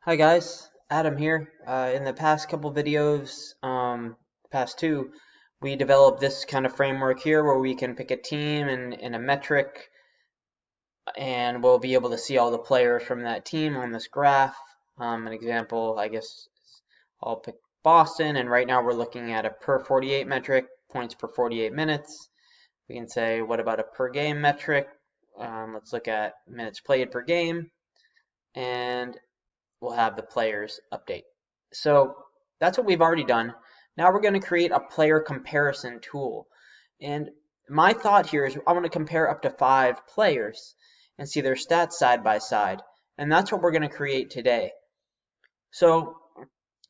Hi guys, Adam here. In the past couple videos, past two, we developed this kind of framework here where we can pick a team and a metric, and we'll be able to see all the players from that team on this graph. An example, I guess, I'll pick Boston, and right now we're looking at a per 48 metric, points per 48 minutes. We can say, what about a per game metric? Let's look at minutes played per game, and we'll have the players update. So that's what we've already done. Now we're going to create a player comparison tool. And my thought here is I want to compare up to 5 players and see their stats side by side. And that's what we're going to create today. So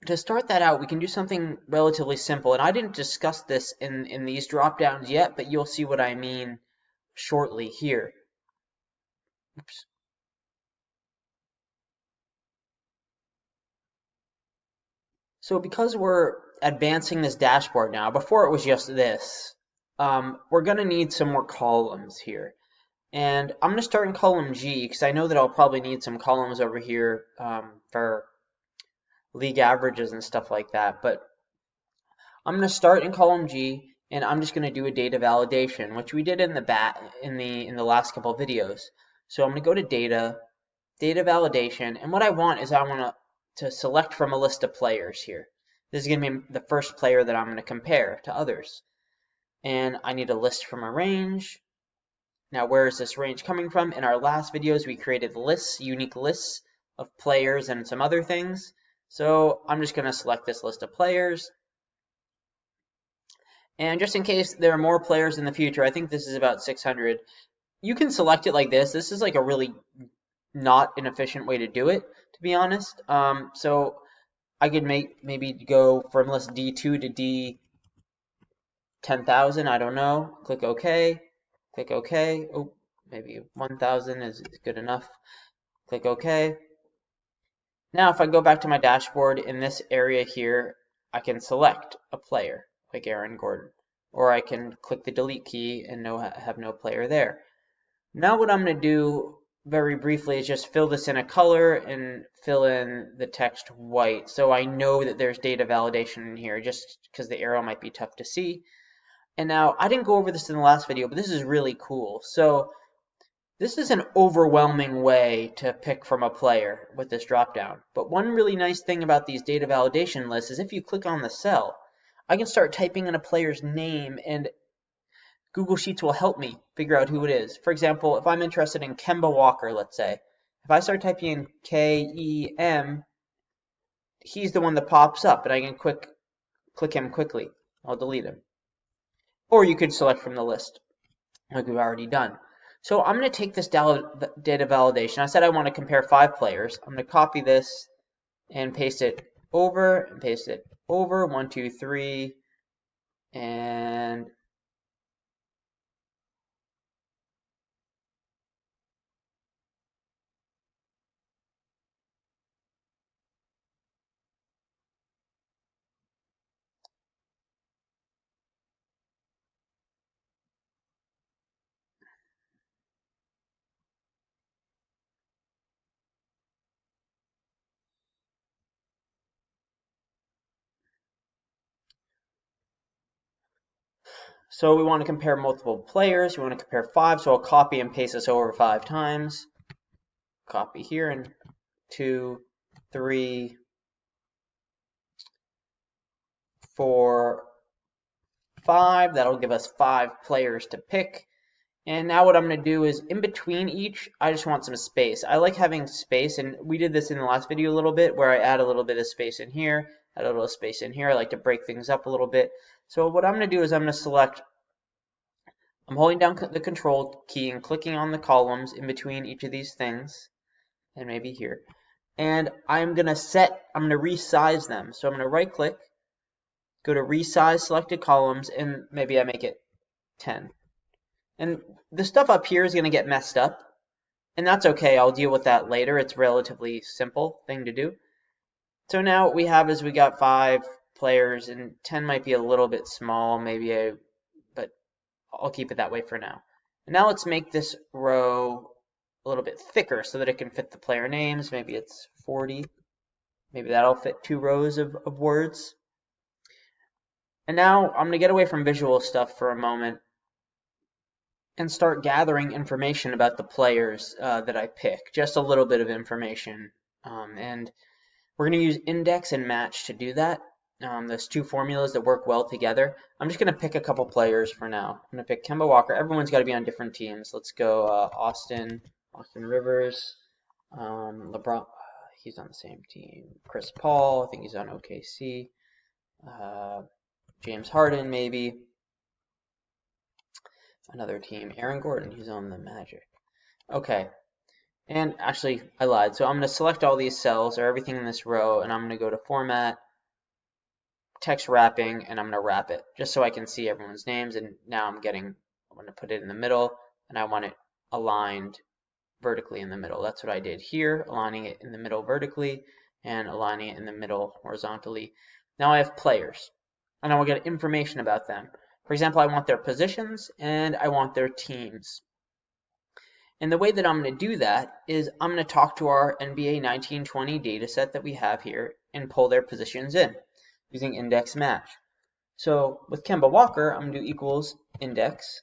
to start that out, we can do something relatively simple. And I didn't discuss this in these drop downs yet, but you'll see what I mean shortly here. Oops. So because we're advancing this dashboard now, before it was just this, we're going to need some more columns here. And I'm going to start in column G because I know that I'll probably need some columns over here for league averages and stuff like that. But I'm going to start in column G, and I'm just going to do a data validation, which we did in the last couple of videos. So I'm going to go to data validation, and what I want is I want to select from a list of players here. This is going to be the first player that I'm going to compare to others. And I need a list from a range. Now, where is this range coming from? In our last videos, we created lists, unique lists of players and some other things. So I'm just going to select this list of players. And just in case there are more players in the future, I think this is about 600. You can select it like this. This is like a really not an efficient way to do it, to be honest. So I could maybe go from list D2 to D 10,000. I don't know. Click OK. Click OK. Oh, maybe 1,000 is good enough. Click OK. Now, if I go back to my dashboard in this area here, I can select a player like Aaron Gordon, or I can click the delete key and have no player there. Now what I'm going to do very briefly is just fill this in a color and fill in the text white so I know that there's data validation in here just because the arrow might be tough to see. And now I didn't go over this in the last video, but this is really cool. So this is an overwhelming way to pick from a player with this dropdown. But one really nice thing about these data validation lists is if you click on the cell, I can start typing in a player's name and Google Sheets will help me figure out who it is. For example, if I'm interested in Kemba Walker, let's say, if I start typing in K-E-M, he's the one that pops up, and I can click him quickly. I'll delete him. Or you could select from the list, like we've already done. So I'm going to take this data validation. I said I want to compare 5 players. I'm going to copy this and paste it over, and paste it over, 1, 2, 3, and so we want to compare multiple players. We want to compare 5, so I'll copy and paste this over 5 times. Copy here, and 2, 3, 4, 5. That'll give us 5 players to pick. And now what I'm going to do is in between each, I just want some space. I like having space, and we did this in the last video a little bit where I add a little bit of space in here, add a little space in here. I like to break things up a little bit. So what I'm going to do is I'm going to select, I'm holding down the control key and clicking on the columns in between each of these things, and maybe here. And I'm going to resize them. So I'm going to right click, go to resize selected columns, and maybe I make it 10. And the stuff up here is going to get messed up, and that's okay. I'll deal with that later. It's a relatively simple thing to do. So now what we have is we got 5 players, and 10 might be a little bit small, but I'll keep it that way for now. And now let's make this row a little bit thicker so that it can fit the player names. Maybe it's 40. Maybe that'll fit 2 rows of words. And now I'm going to get away from visual stuff for a moment and start gathering information about the players that I pick. Just a little bit of information. And we're going to use index and match to do that. Those 2 formulas that work well together. I'm just going to pick a couple players for now. I'm going to pick Kemba Walker. Everyone's got to be on different teams. Let's go Austin Rivers, LeBron. He's on the same team. Chris Paul, I think he's on OKC. James Harden, maybe. Another team. Aaron Gordon, he's on the Magic. Okay. And actually, I lied. So I'm going to select all these cells or everything in this row, and I'm going to go to Format, Text Wrapping, and I'm going to wrap it just so I can see everyone's names. And now I'm going to put it in the middle, and I want it aligned vertically in the middle. That's what I did here, aligning it in the middle vertically and aligning it in the middle horizontally. Now I have players, and I will get information about them. For example, I want their positions and I want their teams. And the way that I'm going to do that is I'm going to talk to our NBA 1920 data set that we have here and pull their positions in using index match. So with Kemba Walker, I'm going to do equals index.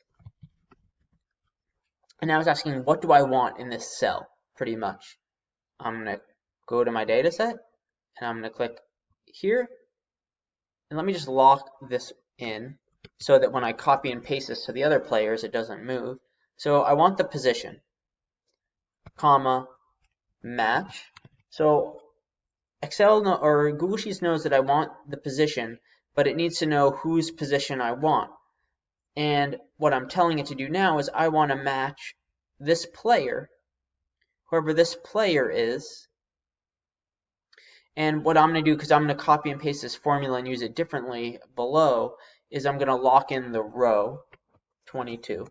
And now it's asking, what do I want in this cell, pretty much. I'm going to go to my data set, and I'm going to click here. And let me just lock this in so that when I copy and paste this to the other players, it doesn't move. So I want the position, comma, match. So Excel or Google Sheets knows that I want the position, but it needs to know whose position I want. And what I'm telling it to do now is I want to match this player, whoever this player is. And what I'm going to do, because I'm going to copy and paste this formula and use it differently below, is I'm going to lock in the row 22.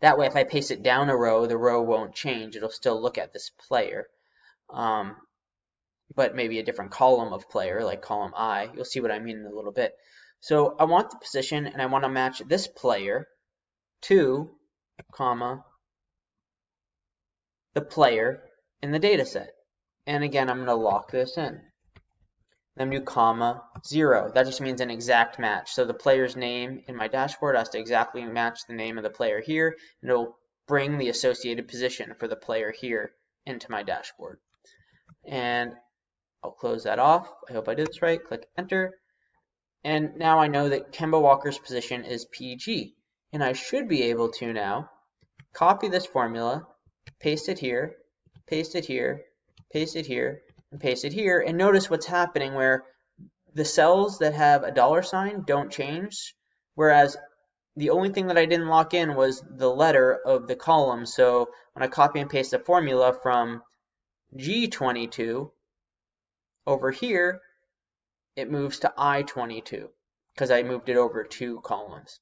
That way, if I paste it down a row, the row won't change. It'll still look at this player. But maybe a different column of player, like column I. You'll see what I mean in a little bit. So I want the position, and I want to match this player to, comma, the player in the data set. And again, I'm going to lock this in. Then do comma 0. That just means an exact match. So the player's name in my dashboard has to exactly match the name of the player here, and it'll bring the associated position for the player here into my dashboard. And I'll close that off. I hope I did this right. Click enter. And now I know that Kemba Walker's position is PG. And I should be able to now copy this formula, paste it here, paste it here, paste it here, and paste it here. And notice what's happening where the cells that have a $sign don't change, whereas the only thing that I didn't lock in was the letter of the column. So when I copy and paste the formula from G22 over here, it moves to I22 because I moved it over 2 columns.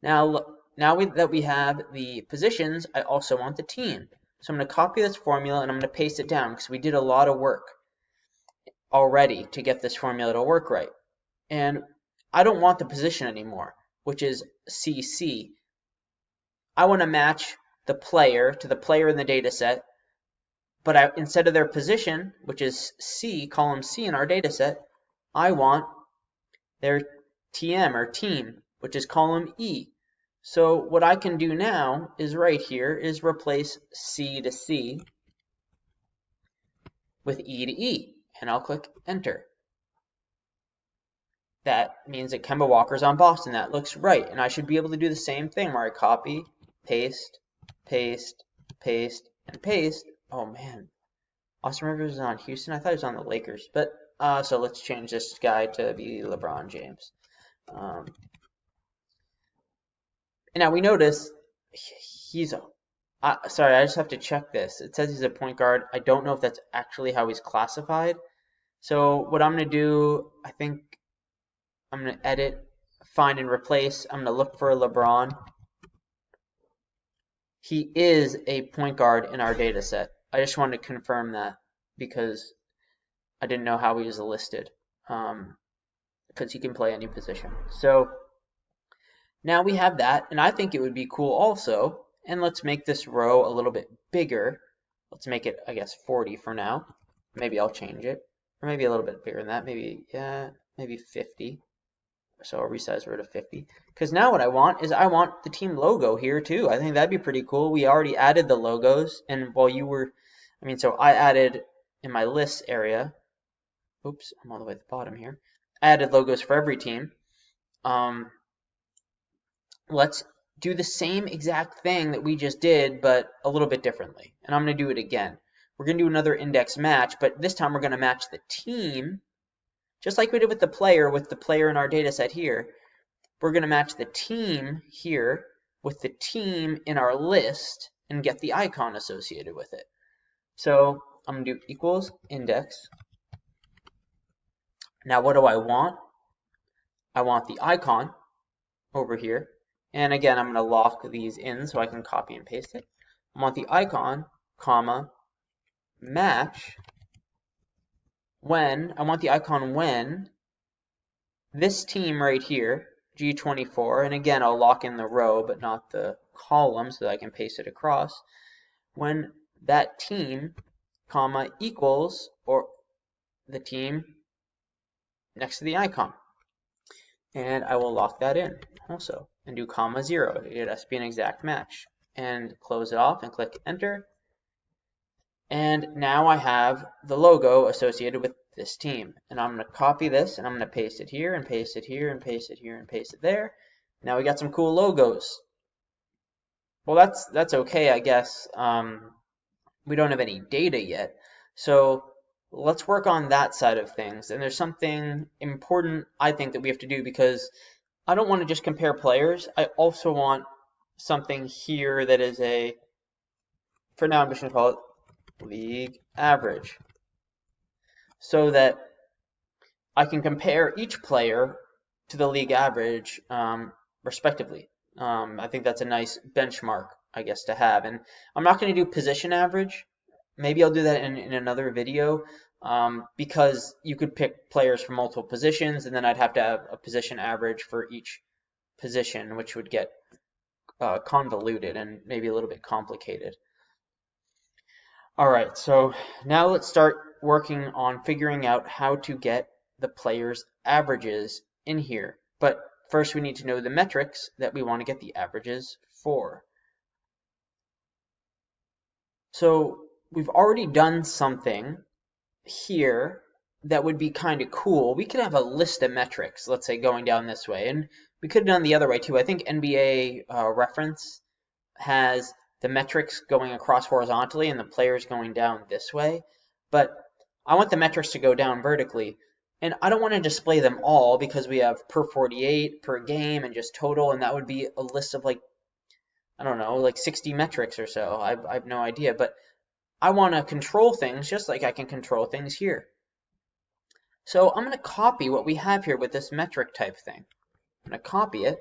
Now that we have the positions, I also want the team. So I'm going to copy this formula and I'm going to paste it down because we did a lot of work already to get this formula to work right. And I don't want the position anymore, which is CC. I want to match the player to the player in the data set, but instead of their position, which is C, column C in our data set, I want their TM or team, which is column E. So what I can do now is right here is replace C to C with E to E, and I'll click enter. That means that Kemba Walker's on Boston. That looks right, and I should be able to do the same thing where I copy, paste, paste, paste, and paste. Oh man, Austin Rivers is on Houston. I thought he was on the Lakers, but so let's change this guy to be LeBron James. And now we notice he's sorry, I just have to check this. It says he's a point guard. I don't know if that's actually how he's classified. So what I'm going to do, I think I'm going to edit, find, and replace. I'm going to look for LeBron. He is a point guard in our data set. I just wanted to confirm that because I didn't know how he was listed, because he can play any position. So now we have that, and I think it would be cool also, and let's make this row a little bit bigger. Let's make it, I guess, 40 for now. Maybe I'll change it, or maybe a little bit bigger than that. Maybe, yeah, maybe 50. So I'll resize rid of 50. Because now what I want is I want the team logo here too. I think that'd be pretty cool. We already added the logos, and while you were, so I added in my list area. Oops, I'm all the way at the bottom here. I added logos for every team. Let's do the same exact thing that we just did, but a little bit differently. And I'm going to do it again. We're going to do another index match, but this time we're going to match the team, just like we did with the player in our data set here. We're going to match the team here with the team in our list and get the icon associated with it. So I'm going to do equals index. Now what do I want? I want the icon over here. And again, I'm going to lock these in so I can copy and paste it. I want the icon, comma, match when, I want the icon when this team right here, G24, and again, I'll lock in the row but not the column so that I can paste it across, when that team, comma, equals, or the team next to the icon. And I will lock that in also and do comma 0. It has to be an exact match. And close it off and click enter. And now I have the logo associated with this team. And I'm going to copy this and I'm going to paste it here and paste it here and paste it here and paste it there. Now we got some cool logos. Well, that's okay, I guess. We don't have any data yet. So let's work on that side of things. And there's something important, I think, that we have to do, because I don't want to just compare players. I also want something here that is for now I'm just going to call it league average, so that I can compare each player to the league average respectively. I think that's a nice benchmark, I guess, to have. And I'm not going to do position average. Maybe I'll do that in another video, because you could pick players from multiple positions, and then I'd have to have a position average for each position, which would get convoluted and maybe a little bit complicated. All right, so now let's start working on figuring out how to get the players' averages in here. But first we need to know the metrics that we want to get the averages for. So we've already done something here that would be kind of cool. We could have a list of metrics, let's say, going down this way. And we could have done the other way too. I think NBA reference has the metrics going across horizontally and the players going down this way. But I want the metrics to go down vertically. And I don't want to display them all, because we have per 48, per game, and just total. And that would be a list of like 60 metrics or so. I have no idea. But I want to control things just like I can control things here. So I'm going to copy what we have here with this metric type thing. I'm going to copy it.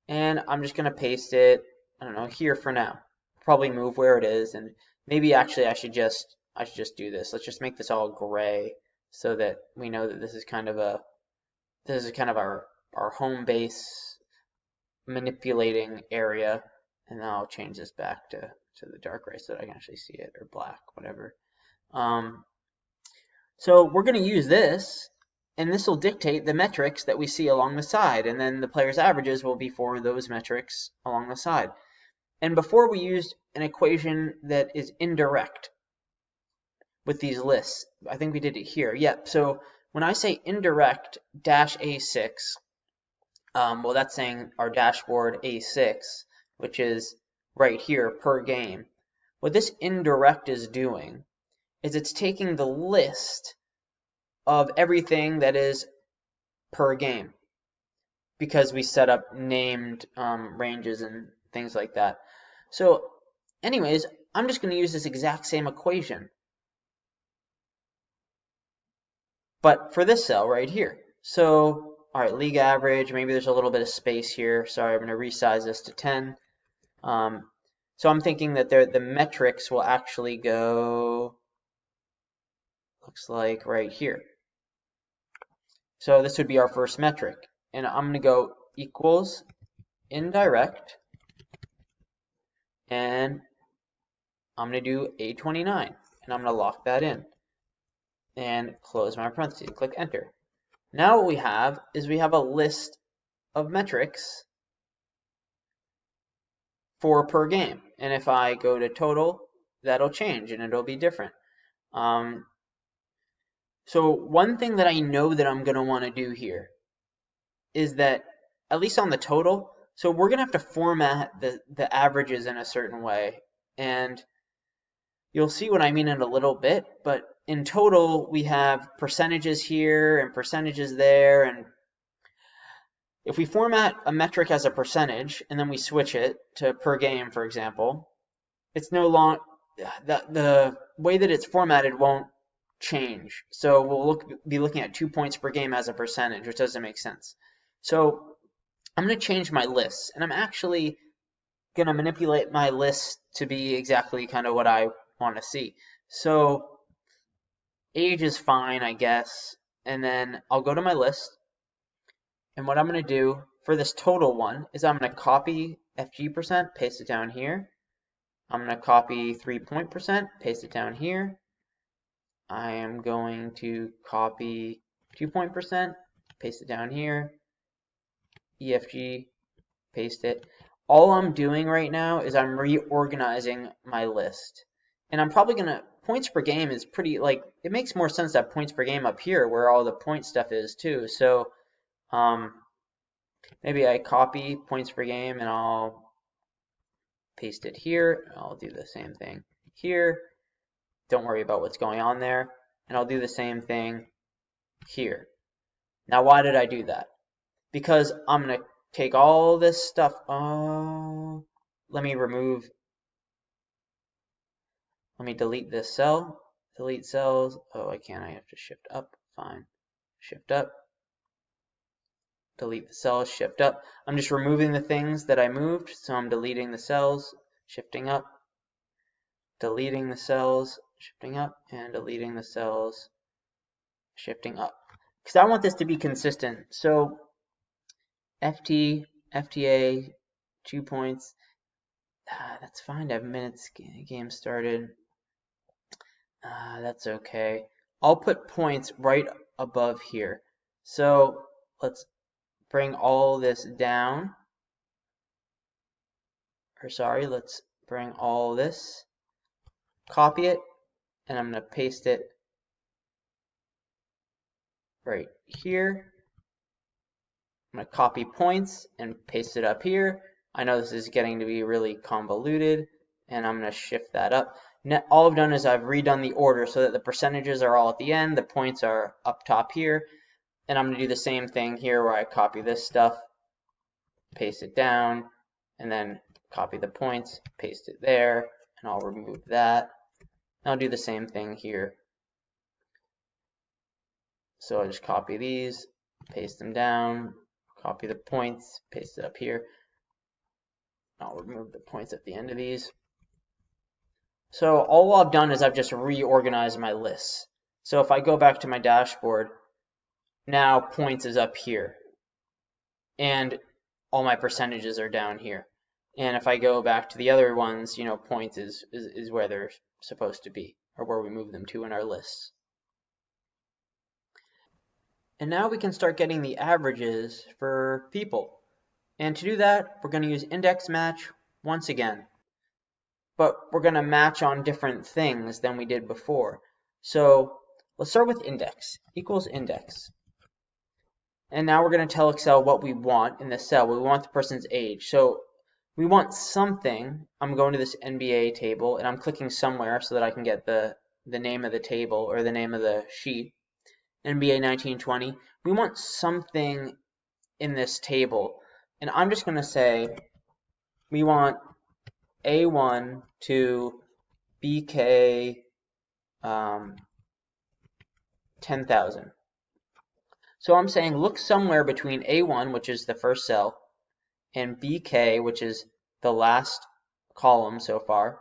And I'm just going to paste it, here for now. Probably move where it is, and maybe actually I should just do this. Let's just make this all gray so that we know that this is kind of our home base manipulating area. And then I'll change this back to the dark gray so that I can actually see it, or black, whatever. So we're going to use this, and this will dictate the metrics that we see along the side, and then the players' averages will be for those metrics along the side. And before we used an equation that is indirect with these lists. I think we did it here. Yep. So when I say indirect dash A6, well, that's saying our dashboard A6, which is right here per game. What this indirect is doing is it's taking the list of everything that is per game, because we set up named ranges and things like that. So anyways, I'm just going to use this exact same equation, but for this cell right here. So, all right, league average, maybe there's a little bit of space here. Sorry, I'm going to resize this to 10. So I'm thinking that the metrics will actually go, looks like right here. So this would be our first metric. And I'm going to go equals indirect, and I'm going to do A29, and I'm going to lock that in. and close my parentheses, click enter. Now what we have is we have a list of metrics for per game. And if I go to total, that'll change and it'll be different. So one thing that I know that I'm going to want to do here is that, at least on the total, so we're going to have to format the averages in a certain way. And you'll see what I mean in a little bit, but in total, we have percentages here and percentages there. And if we format a metric as a percentage and then we switch it to per game, for example, it's no longer, the way that it's formatted won't change. So we'll be looking at 2 points per game as a percentage, which doesn't make sense. So I'm going to change my lists, and I'm actually going to manipulate my list to be exactly kind of what I want to see. So age is fine, I guess, and then I'll go to my list, and what I'm going to do for this total one is I'm going to copy FG%, paste it down here. I'm going to copy 3-point %, paste it down here. I am going to copy 2-point %, paste it down here. EFG, paste it. All I'm doing right now is I'm reorganizing my list. And I'm probably going to, points per game is pretty, like, it makes more sense to have points per game up here where all the point stuff is too. So maybe I copy points per game and I'll paste it here. I'll do the same thing here. Don't worry about what's going on there. And I'll do the same thing here. Now, why did I do that? Because I'm going to take all this stuff. Let me delete this cell. Delete cells. Oh, I can't. I have to shift up. Fine. Shift up. Delete the cells. Shift up. I'm just removing the things that I moved. So I'm deleting the cells, shifting up, deleting the cells, shifting up, and deleting the cells, shifting up. Because I want this to be consistent. So FT, FTA, 2 points. That's fine to have minutes game started. That's okay. I'll put points right above here. So let's bring all this down. Or sorry, let's bring all this, copy it, and I'm going to paste it right here. I'm going to copy points and paste it up here. I know this is getting to be really convoluted, and I'm going to shift that up. Now, all I've done is I've redone the order so that the percentages are all at the end, the points are up top here, and I'm going to do the same thing here where I copy this stuff, paste it down, and then copy the points, paste it there, and I'll remove that. And I'll do the same thing here. So I just copy these, paste them down, copy the points, paste it up here. I'll remove the points at the end of these. So all I've done is I've just reorganized my lists. So if I go back to my dashboard, now points is up here. And all my percentages are down here. And if I go back to the other ones, you know, points is where they're supposed to be, or where we move them to in our lists. And now we can start getting the averages for people. And to do that, we're going to use index match once again. But we're going to match on different things than we did before. So let's start with index, equals index. And now we're going to tell Excel what we want in the cell. We want the person's age. So we want something. I'm going to this NBA table, and I'm clicking somewhere so that I can get the name of the table or the name of the sheet. NBA 1920. We want something in this table. And I'm just going to say we want A1 to BK 10,000. So I'm saying look somewhere between A1, which is the first cell, and BK, which is the last column so far,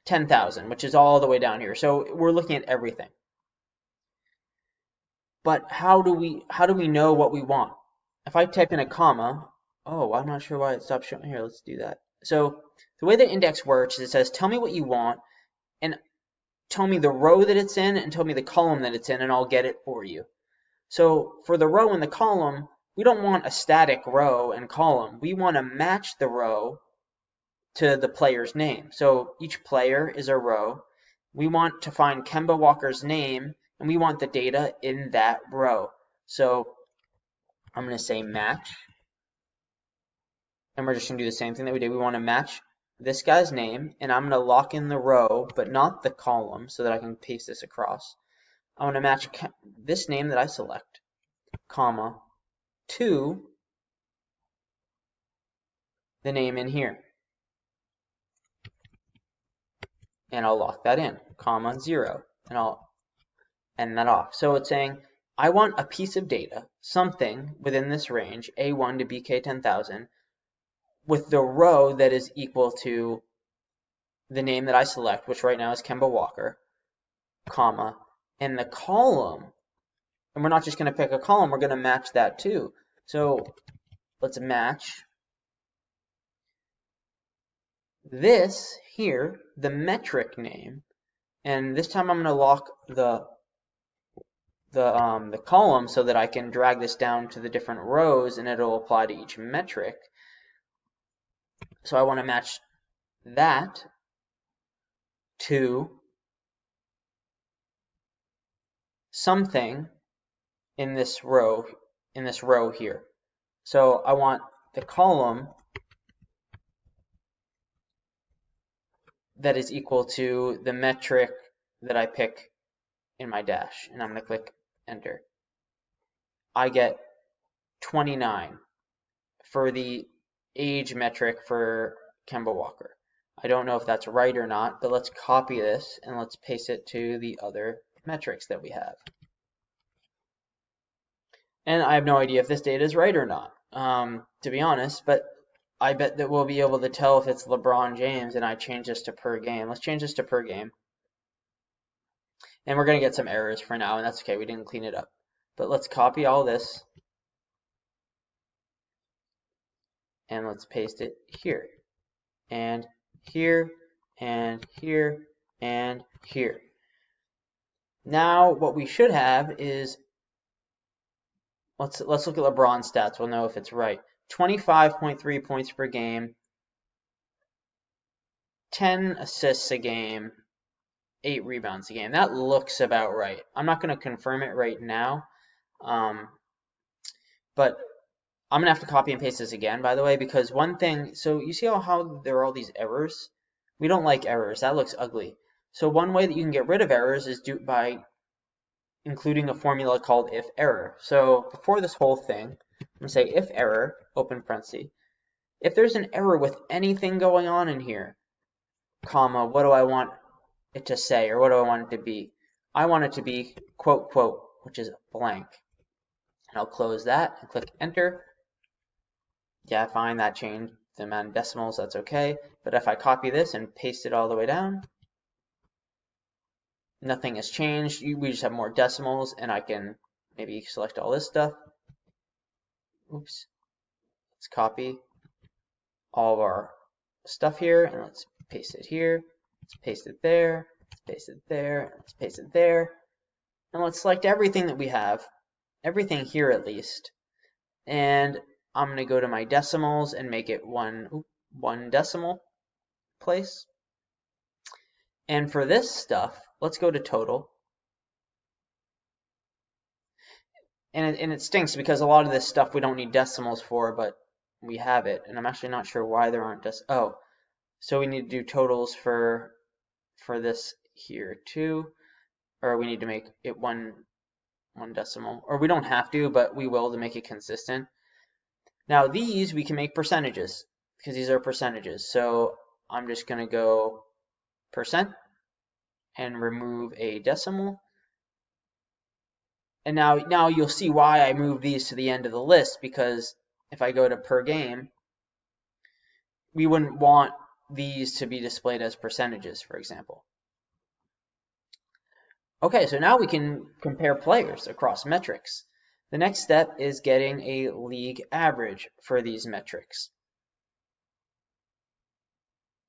10,000, which is all the way down here. So we're looking at everything. But how do we know what we want? If I type in a comma, oh, I'm not sure why it stopped showing. Here, let's do that. So the way the index works is it says, tell me what you want, and tell me the row that it's in and tell me the column that it's in, and I'll get it for you. So for the row and the column, we don't want a static row and column. We want to match the row to the player's name. So each player is a row. We want to find Kemba Walker's name, and we want the data in that row. So I'm going to say match, and we're just going to do the same thing that we did. We want to match this guy's name, and I'm going to lock in the row, but not the column, so that I can paste this across. I want to match this name that I select, comma, to the name in here. And I'll lock that in, comma, 0, and I'll end that off. So it's saying, I want a piece of data, something within this range, A1 to BK10,000, with the row that is equal to the name that I select, which right now is Kemba Walker, comma, and the column, and we're not just going to pick a column, we're going to match that too. So let's match this here, the metric name, and this time I'm going to lock the column so that I can drag this down to the different rows and it'll apply to each metric. So I want to match that to something in this row here. So I want the column that is equal to the metric that I pick in my dash, and I'm going to click enter. I get 29 for the age metric for Kemba Walker. I don't know if that's right or not, but let's copy this and let's paste it to the other metrics that we have. And I have no idea if this data is right or not, to be honest, but I bet that we'll be able to tell if it's LeBron James, and I change this to per game. Let's change this to per game. And we're going to get some errors for now, and that's okay. We didn't clean it up. But let's copy all this, and let's paste it here, and here, and here, and here. Now what we should have is, let's look at LeBron's stats. We'll know if it's right. 25.3 points per game, 10 assists a game, 8 rebounds a game. That looks about right. I'm not going to confirm it right now, but I'm going to have to copy and paste this again, by the way, because one thing, so you see how there are all these errors? We don't like errors. That looks ugly. So one way that you can get rid of errors is by including a formula called if error. So before this whole thing, I'm going to say if error, open parenthesis. If there's an error with anything going on in here, comma, what do I want it to say, or what do I want it to be? I want it to be quote, quote, which is blank. And I'll close that and click enter. Yeah, fine, that changed the amount of decimals, that's okay. But if I copy this and paste it all the way down, nothing has changed. We just have more decimals, and I can maybe select all this stuff. Oops. Let's copy all of our stuff here, and let's paste it here. Let's paste it there. Let's paste it there. Let's paste it there. And let's select everything that we have, everything here at least. And I'm going to go to my decimals and make it one decimal place. And for this stuff, let's go to total. And it stinks because a lot of this stuff we don't need decimals for, but we have it. And I'm actually not sure why there aren't decimals. Oh, so we need to do totals for this here too. Or we need to make it one decimal. Or we don't have to, but we will to make it consistent. Now these we can make percentages because these are percentages. So I'm just going to go percent and remove a decimal. And now you'll see why I moved these to the end of the list, because if I go to per game, we wouldn't want these to be displayed as percentages, for example. Okay, so now we can compare players across metrics. The next step is getting a league average for these metrics.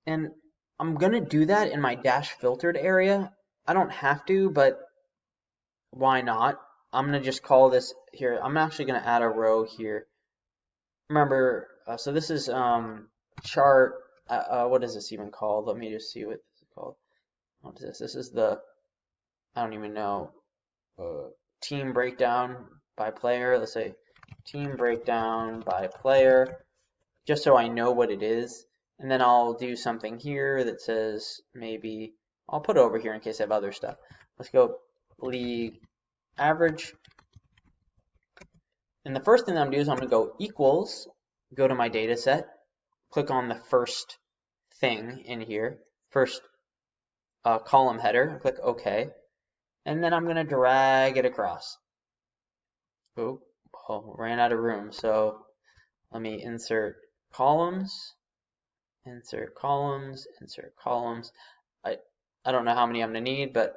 And I'm going to do that in my dash filtered area, I don't have to, but why not? I'm going to just call this here. I'm actually going to add a row here. Remember, so this is chart. What is this even called? Let me just see what this is called. What is this? This is the, I don't even know, team breakdown by player. Let's say team breakdown by player, just so I know what it is. And then I'll do something here that says, maybe I'll put it over here in case I have other stuff. Let's go league average. And the first thing that I'm going to do is I'm going to go equals, go to my data set, click on the first thing in here, first column header, click OK, and then I'm going to drag it across. Oh, ran out of room, so let me insert columns, insert columns, insert columns. I don't know how many I'm going to need, but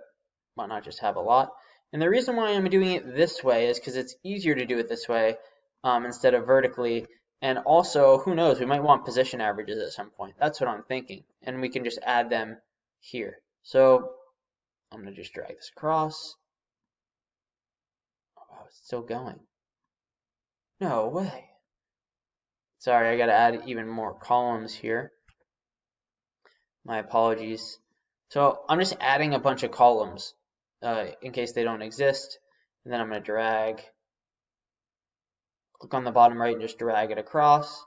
why not just have a lot? And the reason why I'm doing it this way is because it's easier to do it this way instead of vertically. And also, who knows, we might want position averages at some point. That's what I'm thinking. And we can just add them here. So I'm going to just drag this across. Oh, it's still going. No way. Sorry, I got to add even more columns here. My apologies. So I'm just adding a bunch of columns in case they don't exist. And then I'm going to drag, click on the bottom right and just drag it across.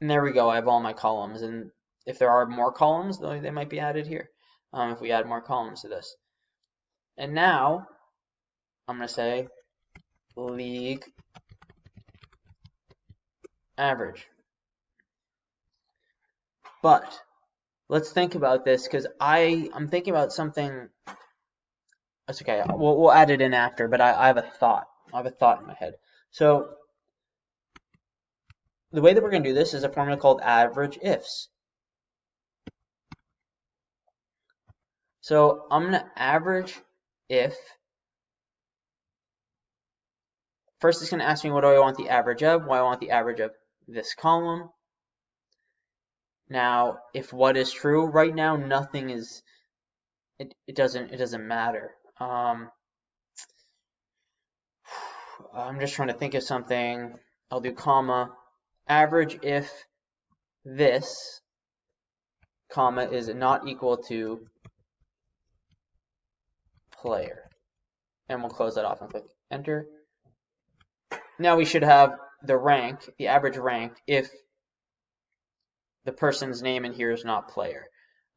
And there we go, I have all my columns. And if there are more columns, they might be added here if we add more columns to this. And now I'm going to say league average. But let's think about this because I'm thinking about something. That's okay. We'll add it in after, but I have a thought. I have a thought in my head. So the way that we're going to do this is a formula called average ifs. So I'm going to average if. First, it's going to ask me what do I want the average of? Well, I want the average of this column. Now, if what is true, right now nothing is. It doesn't matter. I'm just trying to think of something. I'll do comma. Average if this comma is not equal to player, and we'll close that off and click enter. Now we should have the rank, the average rank, if the person's name in here is not player.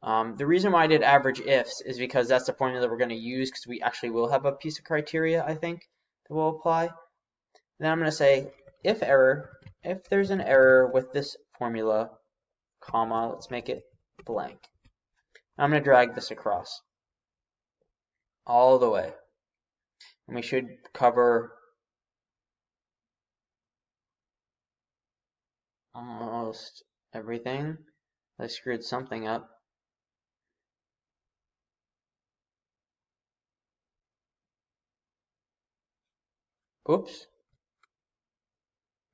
The reason why I did average ifs is because that's the formula that we're going to use because we actually will have a piece of criteria, I think, that will apply. Then I'm going to say if error, if there's an error with this formula, comma, let's make it blank. I'm going to drag this across all the way. And we should cover almost everything. I screwed something up. Oops.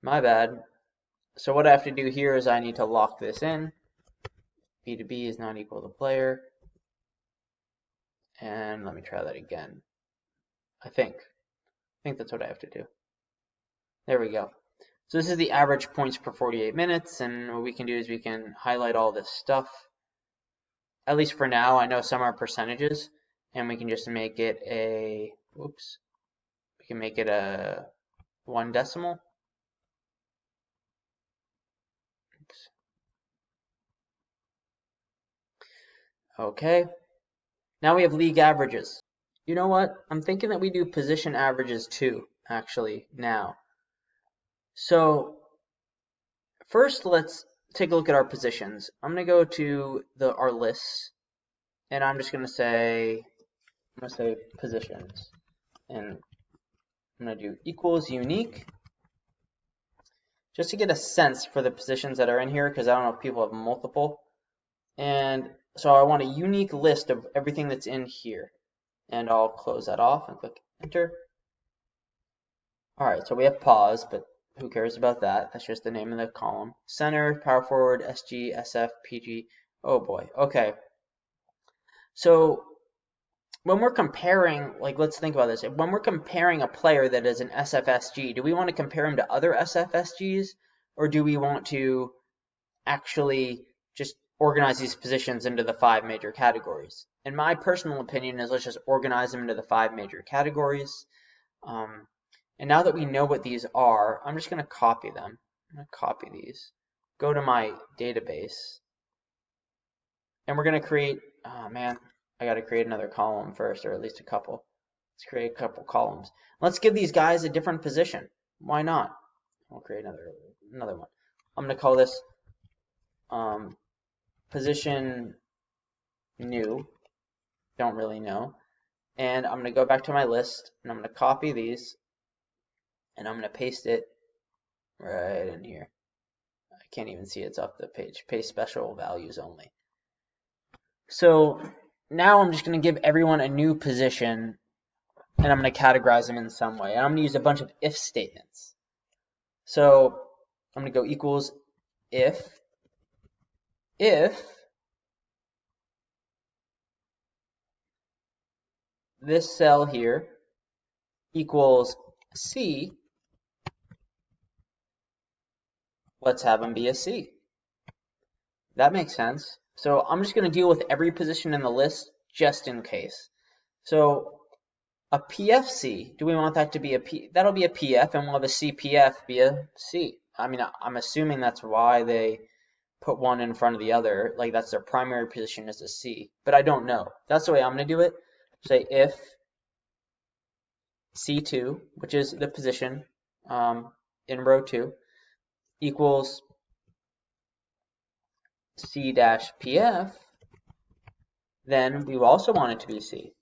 My bad. So what I have to do here is I need to lock this in. B to B is not equal to player. And let me try that again. I think that's what I have to do. There we go. So this is the average points per 48 minutes, and what we can do is we can highlight all this stuff. At least for now, I know some are percentages, and we can just make it a, whoops, we can make it a 1 decimal. Oops. Okay. Now we have league averages. You know what? I'm thinking that we do position averages too, actually, now. So first, let's take a look at our positions. I'm going to go to our lists, and I'm just going to say, positions, and I'm going to do equals unique, just to get a sense for the positions that are in here, because I don't know if people have multiple. And so I want a unique list of everything that's in here. And I'll close that off and click enter. All right, so we have pause, but who cares about that? That's just the name of the column. Center, power forward, SG, SF, PG. Oh boy, okay. So when we're comparing, like, let's think about this. When we're comparing a player that is an SFSG, do we want to compare him to other SFSGs, or do we want to actually just organize these positions into the 5 major categories? And my personal opinion is let's just organize them into the 5 major categories. And now that we know what these are, I'm just going to copy them. I'm going to copy these, go to my database, and we're going to create, oh man, I got to create another column first, or at least a couple. Let's create a couple columns. Let's give these guys a different position. Why not? We'll create another one. I'm going to call this position new. Don't really know. And I'm going to go back to my list, and I'm going to copy these, and I'm going to paste it right in here. I can't even see it's off the page. Paste special values only. So now I'm just going to give everyone a new position, and I'm going to categorize them in some way. And I'm going to use a bunch of if statements. So I'm going to go equals if this cell here equals C, let's have them be a C. That makes sense. So I'm just going to deal with every position in the list just in case. So a PFC, do we want that to be a P? That'll be a PF, and we'll have a CPF be a C. I mean, I'm assuming that's why they put one in front of the other. Like, that's their primary position is a C. But I don't know. That's the way I'm going to do it. Say if C2, which is the position in row 2, equals C-PF, then we also want it to be C,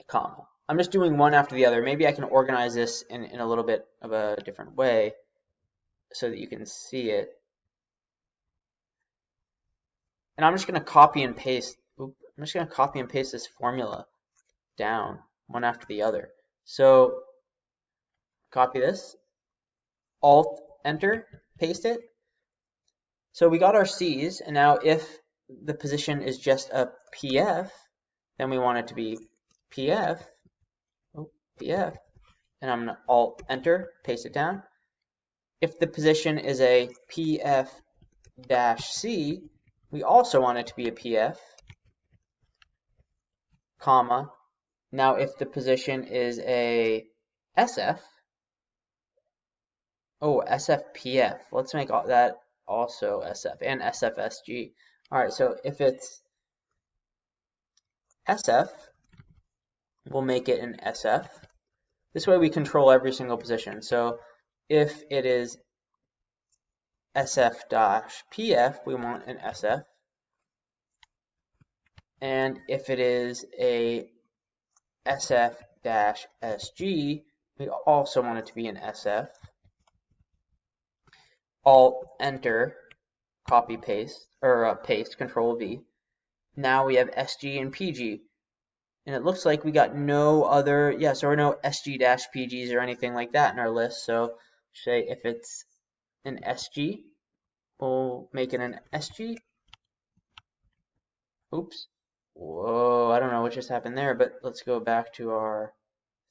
comma. I'm just doing one after the other. Maybe I can organize this in a little bit of a different way so that you can see it. And I'm just going to copy and paste. I'm just going to copy and paste this formula down one after the other. So copy this, Alt, Enter, paste it. So we got our C's, and now if the position is just a PF, then we want it to be PF, PF, and I'm going to Alt, Enter, paste it down. If the position is a PF-C, we also want it to be a PF, comma. Now if the position is a SF, SFPF, let's make that also SF, and SFSG. Alright, so if it's SF, we'll make it an SF. This way we control every single position. So if it is SF-PF, we want an SF. And if it is a SF-SG, we also want it to be an SF. Alt, Enter, copy, paste, or paste, Control V. Now we have SG and PG. And it looks like we got no other, so there are no SG-PGs or anything like that in our list. So say if it's an SG, we'll make it an SG. Oops. Whoa, I don't know what just happened there, but let's go back to our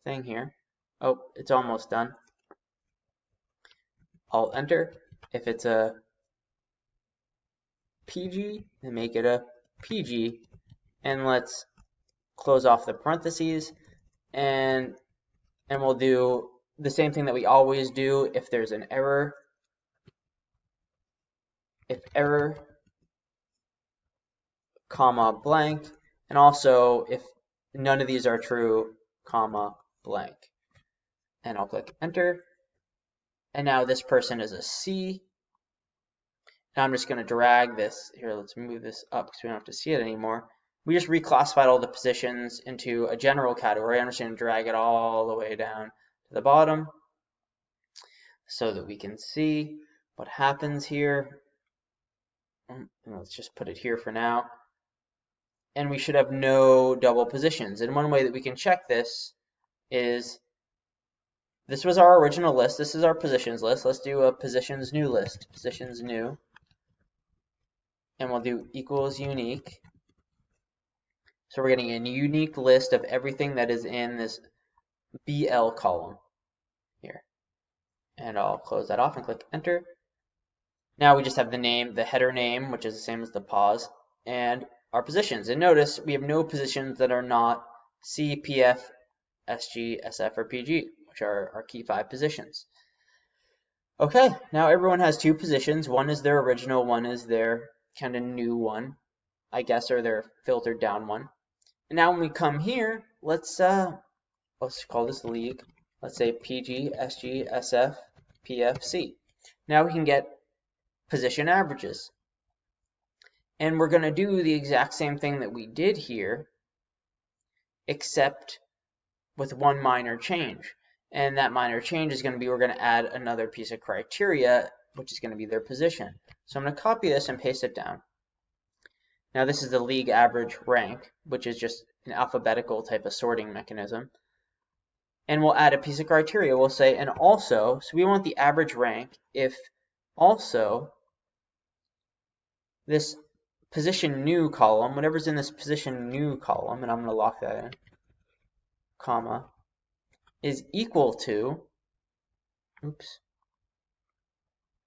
thing here. Oh, it's almost done. Alt Enter. If it's a PG, then make it a PG. And let's close off the parentheses, and we'll do the same thing that we always do if there's an error. If error, comma, blank, and also if none of these are true, comma, blank. And I'll click Enter. And now this person is a C. Now I'm just going to drag this. Here, let's move this up because we don't have to see it anymore. We just reclassified all the positions into a general category. I'm just going to drag it all the way down to the bottom so that we can see what happens here. Let's just put it here for now. And we should have no double positions. And one way that we can check this is, this was our original list. This is our positions list. Let's do a positions new list. Positions new. And we'll do equals unique. So we're getting a unique list of everything that is in this BL column here. And I'll close that off and click enter. Now we just have the name, the header name, which is the same as the pause, and our positions. And notice we have no positions that are not C, PF, SG, SF, or PG, which are our key 5 positions. Okay, now everyone has 2 positions. One is their original, one is their kind of new one, I guess, or their filtered down one. And now when we come here, let's call this league. Let's say PG, SG, SF, PF, C. Now we can get position averages. And we're going to do the exact same thing that we did here, except with one minor change. And that minor change is going to be we're going to add another piece of criteria, which is going to be their position. So I'm going to copy this and paste it down. Now this is the league average rank, which is just an alphabetical type of sorting mechanism. And we'll add a piece of criteria. We'll say, and also, so we want the average rank if also this position new column, whatever's in this position new column, and I'm going to lock that in, comma, is equal to,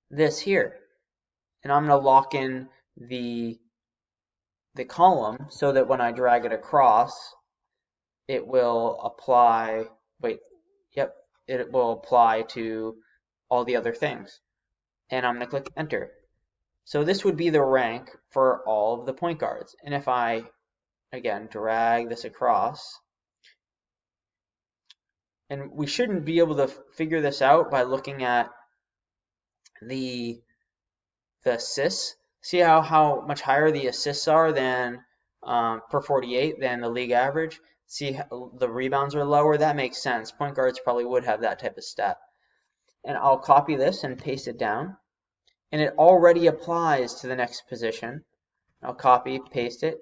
this here. And I'm going to lock in the column so that when I drag it across, it will apply, it will apply to all the other things. And I'm going to click enter. So this would be the rank for all of the point guards. And if I, again, drag this across, and we shouldn't be able to figure this out by looking at the assists. See how much higher the assists are than per 48 than the league average? See how the rebounds are lower? That makes sense. Point guards probably would have that type of stat. And I'll copy this and paste it down. And it already applies to the next position. I'll copy, paste it,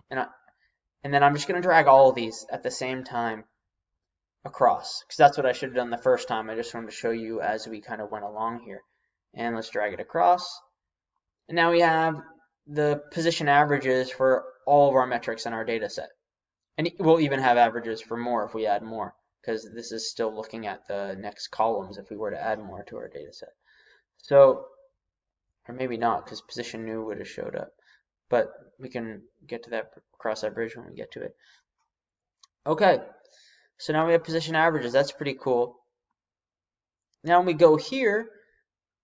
and then I'm just going to drag all of these at the same time across, because that's what I should have done the first time. I just wanted to show you as we kind of went along here. And let's drag it across. And now we have the position averages for all of our metrics in our data set. And we'll even have averages for more if we add more, because this is still looking at the next columns if we were to add more to our data set. So, or maybe not, because position new would have showed up. But we can get to that, cross that bridge when we get to it. Okay, so now we have position averages. That's pretty cool. Now when we go here,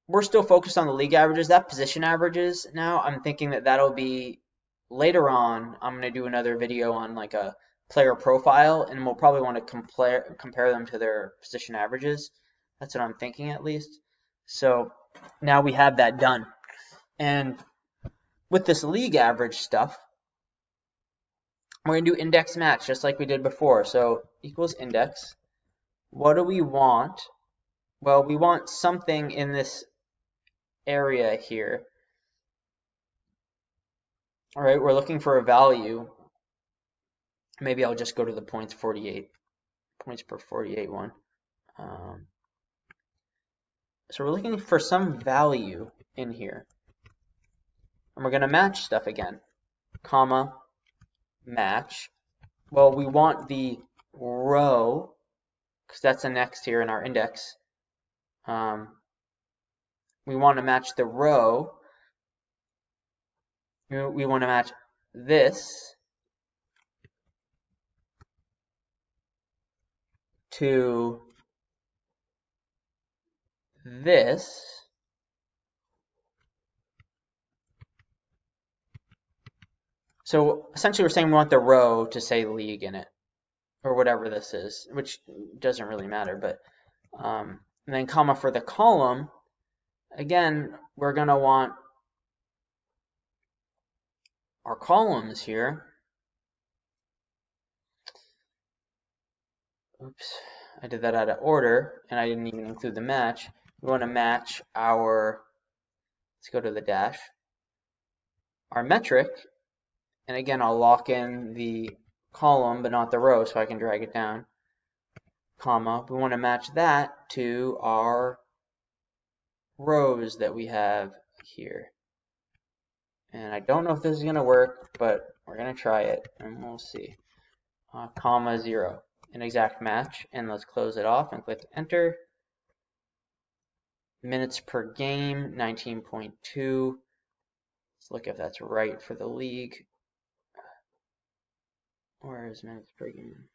we're still focused on the league averages. That position averages now, I'm thinking that that'll be later on. I'm going to do another video on like a player profile, and we'll probably want to compare them to their position averages. That's what I'm thinking at least. So now we have that done. And with this league average stuff, we're going to do index match just like we did before. So equals index. What do we want? Well, we want something in this area here. All right, we're looking for a value. Maybe I'll just go to the points per 48 one. So we're looking for some value in here. And we're going to match stuff again. Comma, match. Well, we want the row, because that's the next here in our index. We want to match the row. We want to match this to this. So essentially we're saying we want the row to say league in it, or whatever this is, which doesn't really matter. But and then comma for the column, again, we're going to want our columns here. Oops, I did that out of order, and I didn't even include the match. We want to match our, let's go to the dash, our metric. And again, I'll lock in the column, but not the row, so I can drag it down, comma. We want to match that to our rows that we have here. And I don't know if this is going to work, but We're going to try it, and we'll see. Comma 0, an exact match, and let's close it off and click enter. Minutes per game, 19.2. Let's look if that's right for the league. Where is minutes per game?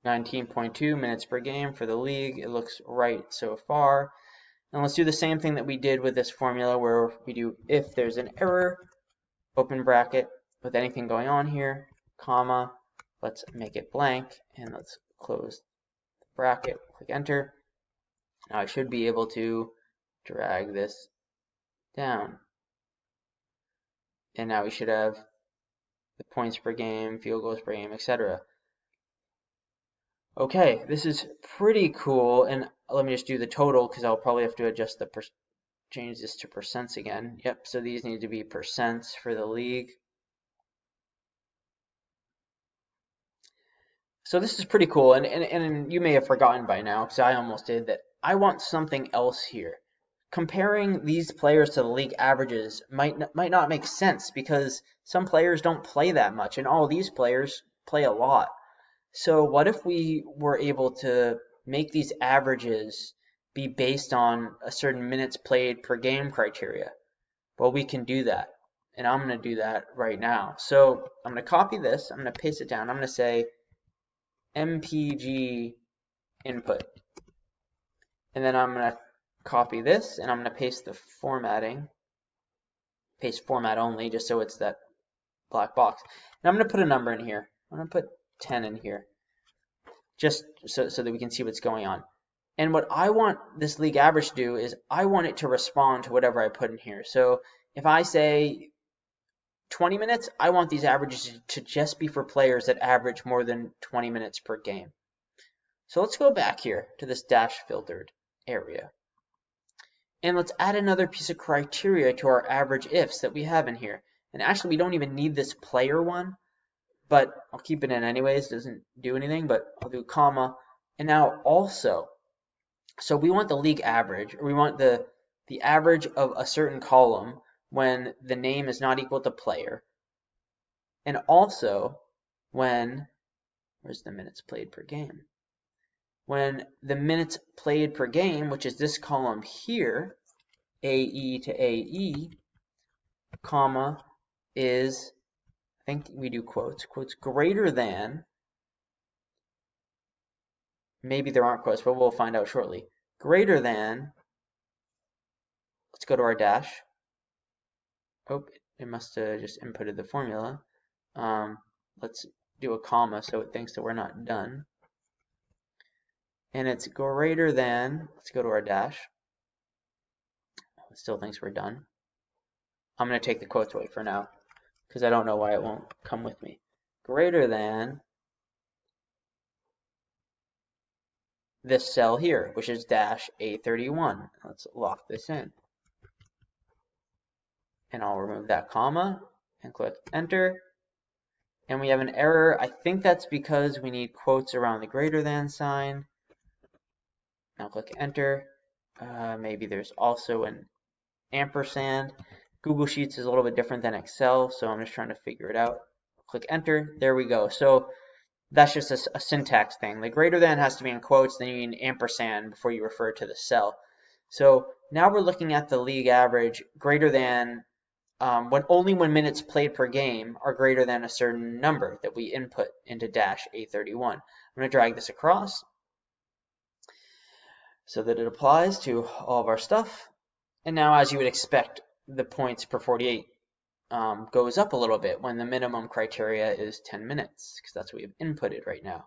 19.2 minutes per game for the league. It looks right so far. And let's do the same thing that we did with this formula where we do if there's an error, open bracket with anything going on here, comma, let's make it blank, and let's close the bracket, click enter. Now I should be able to drag this down. And now we should have the points per game, field goals per game, etc. Okay, this is pretty cool, and let me just do the total because I'll probably have to adjust the change this to percents again. Yep, so these need to be percents for the league. So this is pretty cool, and you may have forgotten by now, because I almost did, that I want something else here. Comparing these players to the league averages might not make sense, because some players don't play that much, and all these players play a lot. So what if we were able to make these averages be based on a certain minutes played per game criteria? Well, we can do that, and I'm going to do that right now. So I'm going to copy this, I'm going to paste it down, I'm going to say MPG input, and then I'm going to copy this, and I'm going to paste the formatting, paste format only, just so it's that black box. And I'm going to put a number in here. I'm going to put 10 in here, just so that we can see what's going on. And what I want this league average to do is I want it to respond to whatever I put in here. So if I say 20 minutes, I want these averages to just be for players that average more than 20 minutes per game. So let's go back here to this dash filtered area. And let's add another piece of criteria to our average ifs that we have in here. And actually, we don't even need this player one, but I'll keep it in anyways. It doesn't do anything, but I'll do comma. And now also, so we want the league average, or we want the average of a certain column when the name is not equal to player. And also when, where's the minutes played per game? When the minutes played per game, which is this column here, AE to AE, comma, is, I think we do quotes greater than, maybe there aren't quotes, but we'll find out shortly, greater than, let's go to our dash. Oh, it must have just inputted the formula. Let's do a comma so it thinks that we're not done. And it's greater than, let's go to our dash. It still thinks we're done. I'm going to take the quotes away for now, because I don't know why it won't come with me. Greater than this cell here, which is dash A31. Let's lock this in. And I'll remove that comma and click enter. And we have an error. I think that's because we need quotes around the greater than sign. Now click enter. Maybe there's also an ampersand. Google Sheets is a little bit different than Excel, so I'm just trying to figure it out. Click enter. There we go. So that's just a syntax thing. The greater than has to be in quotes, then you need an ampersand before you refer to the cell. So now we're looking at the league average greater than only when minutes played per game are greater than a certain number that we input into dash A31. I'm going to drag this across so that it applies to all of our stuff. And now, as you would expect, the points per 48 goes up a little bit when the minimum criteria is 10 minutes, because that's what we've inputted right now.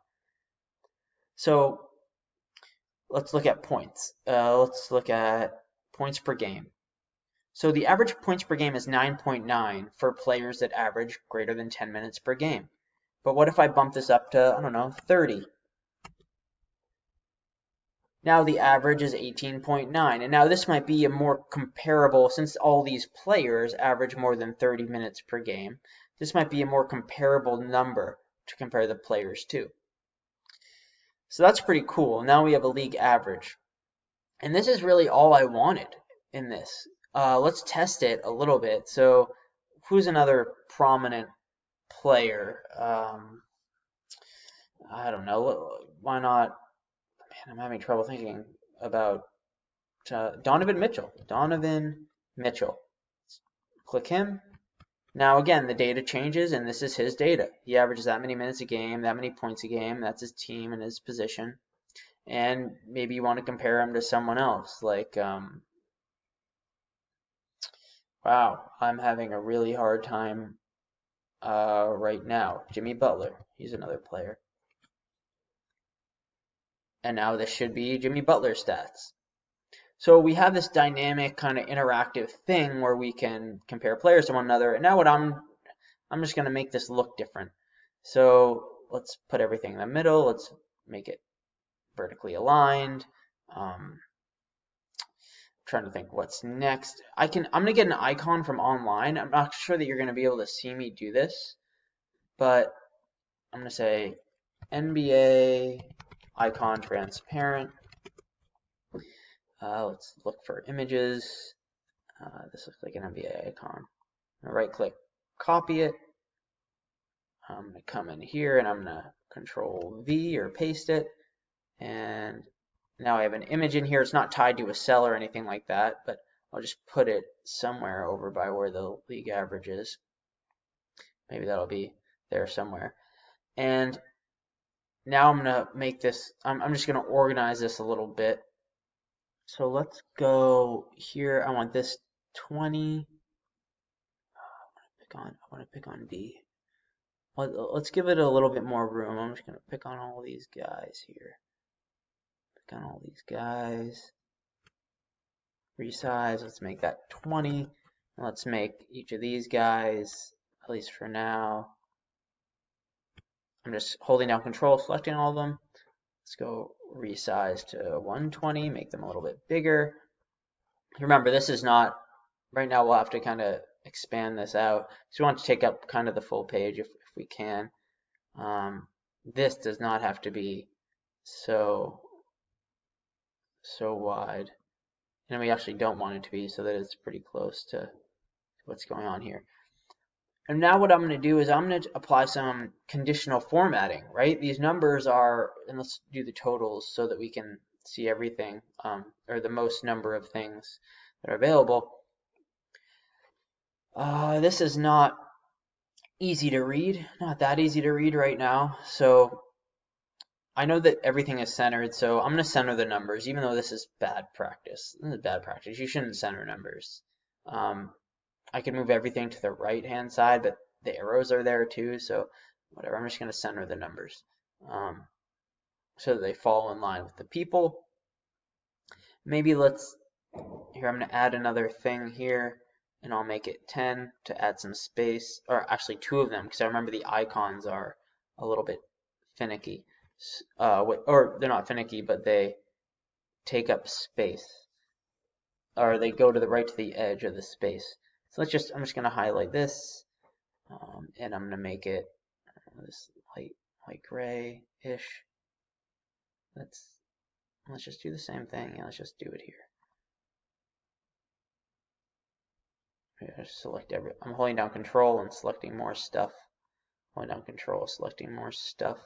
So let's look at points. Let's look at points per game. So the average points per game is 9.9 for players that average greater than 10 minutes per game. But what if I bump this up to, I don't know, 30? Now the average is 18.9. And now this might be a more comparable, since all these players average more than 30 minutes per game, this might be a more comparable number to compare the players to. So that's pretty cool. Now we have a league average. And this is really all I wanted in this. Let's test it a little bit. So who's another prominent player? I don't know. Why not? Man, I'm having trouble thinking about Donovan Mitchell. Donovan Mitchell. Click him. Now again, the data changes, and this is his data. He averages that many minutes a game, that many points a game. That's his team and his position. And maybe you want to compare him to someone else. Like, wow, I'm having a really hard time right now. Jimmy Butler. He's another player. And now this should be Jimmy Butler stats. So we have this dynamic kind of interactive thing where we can compare players to one another. And now what I'm just going to make this look different. So let's put everything in the middle. Let's make it vertically aligned. Trying to think what's next. I'm going to get an icon from online. I'm not sure that you're going to be able to see me do this, but I'm going to say NBA icon transparent. Let's look for images. This looks like an NBA icon. I'm going to right click, copy it. I'm going to come in here and I'm going to Control V or paste it. And now I have an image in here. It's not tied to a cell or anything like that, but I'll just put it somewhere over by where the league average is. Maybe that'll be there somewhere. And now I'm going to make this, I'm just going to organize this a little bit. So let's go here. I want this 20. I want to pick on D. Let's give it a little bit more room. I'm just going to pick on all these guys here. Pick on all these guys. Resize. Let's make that 20. Let's make each of these guys, at least for now. I'm just holding down Control, selecting all of them. Let's go resize to 120, make them a little bit bigger. Remember, this is not, right now we'll have to kind of expand this out. So we want to take up kind of the full page if we can. This does not have to be so wide. And we actually don't want it to be, so that it's pretty close to what's going on here. And now what I'm going to do is I'm going to apply some conditional formatting, right? These numbers are, and let's do the totals so that we can see everything, or the most number of things that are available. This is not easy to read, not that easy to read right now. So I know that everything is centered, so I'm going to center the numbers, even though this is bad practice. This is bad practice. You shouldn't center numbers. I can move everything to the right-hand side, but the arrows are there too, so whatever. I'm just going to center the numbers so that they fall in line with the people. Maybe here I'm going to add another thing here, and I'll make it 10 to add some space, or actually 2 of them, because I remember the icons are a little bit finicky. Or they're not finicky, but they take up space, or they go to the right to the edge of the space. So I'm just going to highlight this, and I'm going to make it this light gray-ish. Let's just do the same thing. Yeah, let's just do it here. Just select I'm holding down Control and selecting more stuff. Holding down Control, selecting more stuff,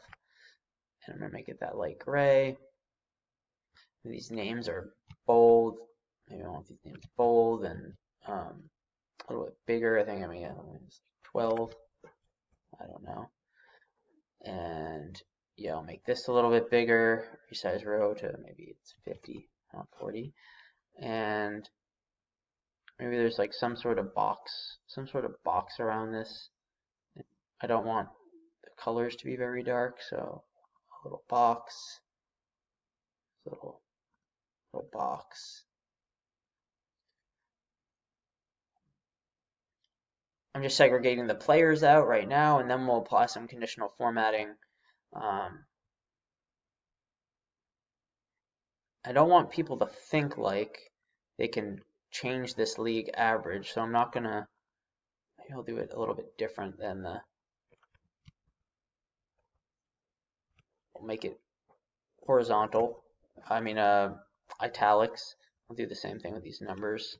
and I'm going to make it that light gray. These names are bold. Maybe I want these names bold and a little bit bigger. I think I mean 12. I don't know. And yeah, I'll make this a little bit bigger. Resize row to maybe it's 50, not 40. And maybe there's like some sort of box around this. I don't want the colors to be very dark, so a little box, little box. I'm just segregating the players out right now, and then we'll apply some conditional formatting. I don't want people to think like they can change this league average, so I'm not gonna, maybe I'll do it a little bit different than we'll make it horizontal. I mean, italics. I'll do the same thing with these numbers.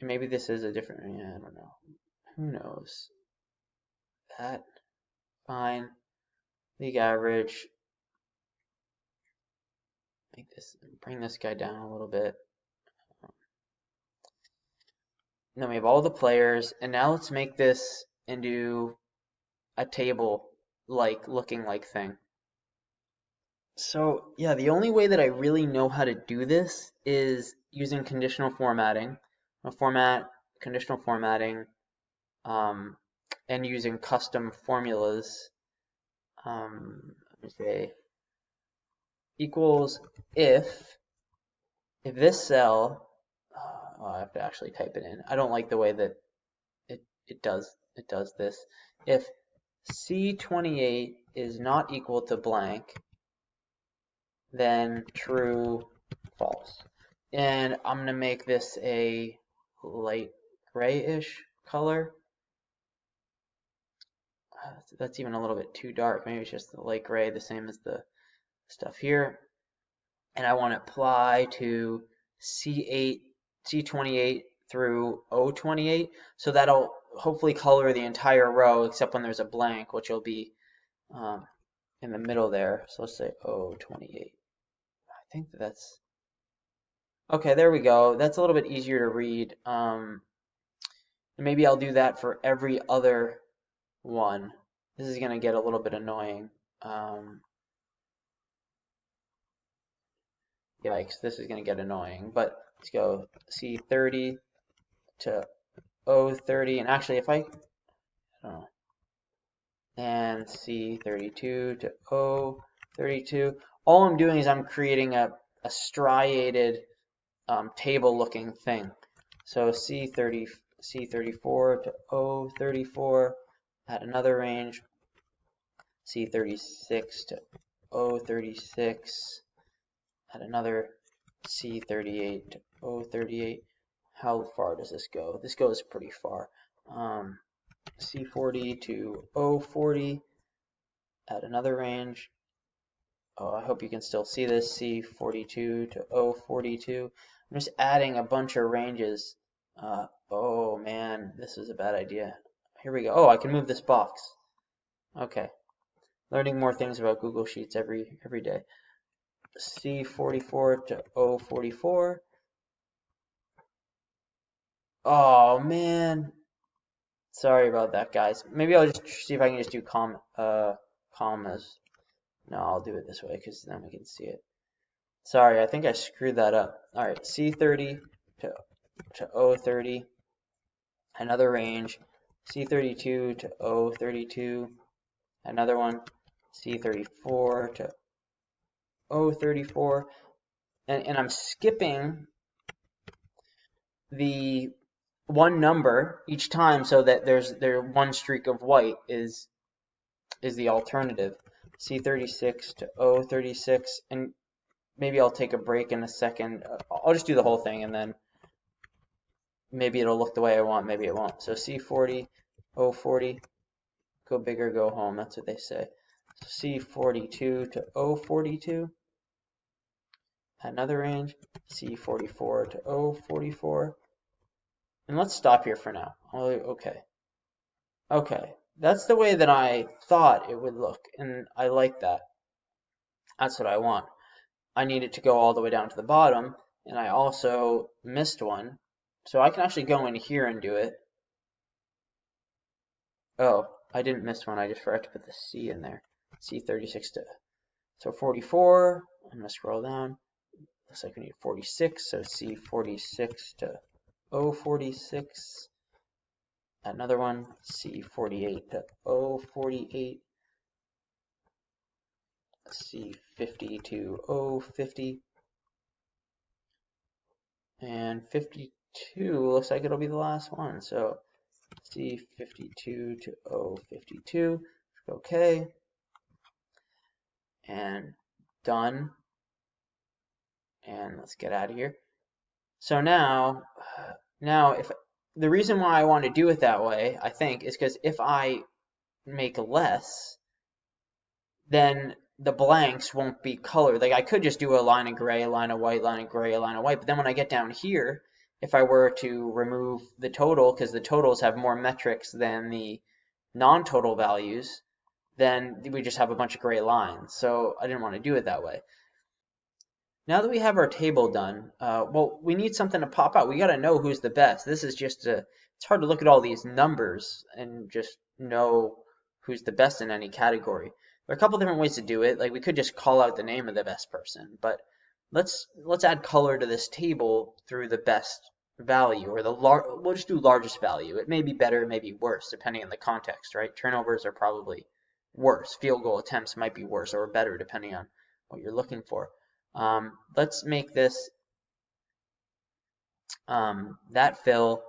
maybe this is a different, yeah, I don't know. Who knows? That, fine. League average. Make this, bring this guy down a little bit. And then we have all the players, and now let's make this into a table like looking like thing. So yeah, the only way that I really know how to do this is using conditional formatting, conditional formatting, um, and using custom formulas. Let me say equals if this cell, oh, I have to actually type it in. I don't like the way that it does this. If C28 is not equal to blank, then true, false. And I'm going to make this a light grayish color. That's even a little bit too dark. Maybe it's just the light gray, the same as the stuff here. And I want to apply to C8, C28 through O28. So that'll hopefully color the entire row except when there's a blank, which will be in the middle there. So let's say O28. I think that's okay. There we go. That's a little bit easier to read. Maybe I'll do that for every other one. This is going to get a little bit annoying. Yikes, this is going to get annoying. But let's go C30 to O30. And actually, if I don't know, and C32 to O32, all I'm doing is I'm creating a striated table looking thing. So C34 to O34, add another range, C36 to O36, add another C38 to O38. How far does this go? This goes pretty far. C40 to O40, add another range. Oh, I hope you can still see this. C42 to O42. I'm just adding a bunch of ranges. Oh man, this is a bad idea. Here we go. Oh, I can move this box. Okay. Learning more things about Google Sheets every day. C44 to O44. Oh man. Sorry about that, guys. Maybe I'll just see if I can just do commas. No, I'll do it this way because then we can see it. Sorry, I think I screwed that up. All right, C30 to O30, another range, C32 to O32, another one, C34 to O34, and I'm skipping the one number each time so that there's one streak of white is the alternative. C36 to O36, and maybe I'll take a break in a second. I'll just do the whole thing and then maybe it'll look the way I want, maybe it won't. So C40, O40, go big or go home, that's what they say. So C42 to O42, another range, C44 to O44. And let's stop here for now. Okay. Okay, that's the way that I thought it would look, and I like that. That's what I want. I need it to go all the way down to the bottom, and I also missed one. So I can actually go in here and do it. Oh, I didn't miss one. I just forgot to put the C in there. C36 to, so 44. I'm going to scroll down. Looks like we need 46. So C46 to O46. Another one, C48 to O48. C50 to O50. And 52 looks like it'll be the last one. So C52 to O52. Okay. And done. And let's get out of here. So now if the reason why I want to do it that way, I think, is because if I make less, then the blanks won't be colored. Like I could just do a line of gray, a line of white, line of gray, a line of white, but then when I get down here, if I were to remove the total, because the totals have more metrics than the non-total values, then we just have a bunch of gray lines. So I didn't want to do it that way. Now that we have our table done, well, we need something to pop out. We got to know who's the best. This is just it's hard to look at all these numbers and just know who's the best in any category. There are a couple different ways to do it. Like we could just call out the name of the best person, but let's add color to this table through the best value, or we'll just do largest value. It may be better, it may be worse, depending on the context, right? Turnovers are probably worse. Field goal attempts might be worse or better, depending on what you're looking for. Let's make this that fill,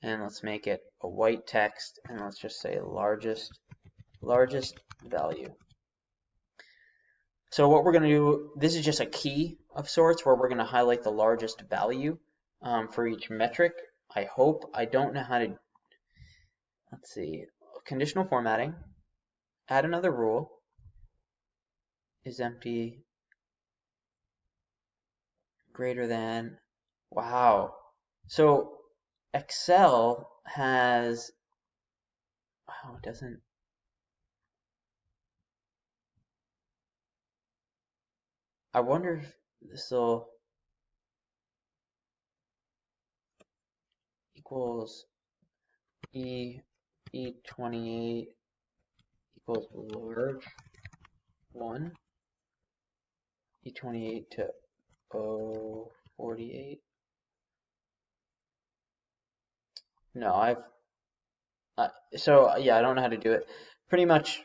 and let's make it a white text, and let's just say largest value. So what we're going to do, this is just a key of sorts where we're going to highlight the largest value for each metric. I hope. I don't know how to, let's see, conditional formatting, add another rule, is empty greater than, wow. So Excel has, wow, it doesn't, I wonder if this will equals E28 equals large 1, E28 to O48. No, so yeah, I don't know how to do it. Pretty much,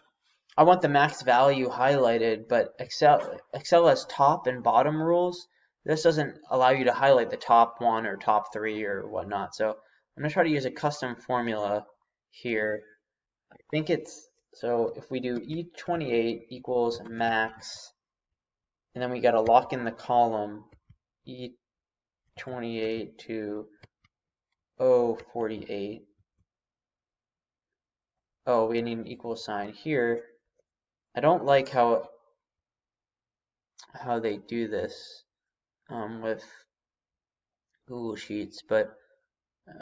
I want the max value highlighted, but Excel has top and bottom rules. This doesn't allow you to highlight the top one or top three or whatnot. So I'm gonna try to use a custom formula here. I think it's, so if we do E28 equals max, and then we gotta lock in the column E28 to O48. Oh, we need an equal sign here. I don't like how they do this with Google Sheets, but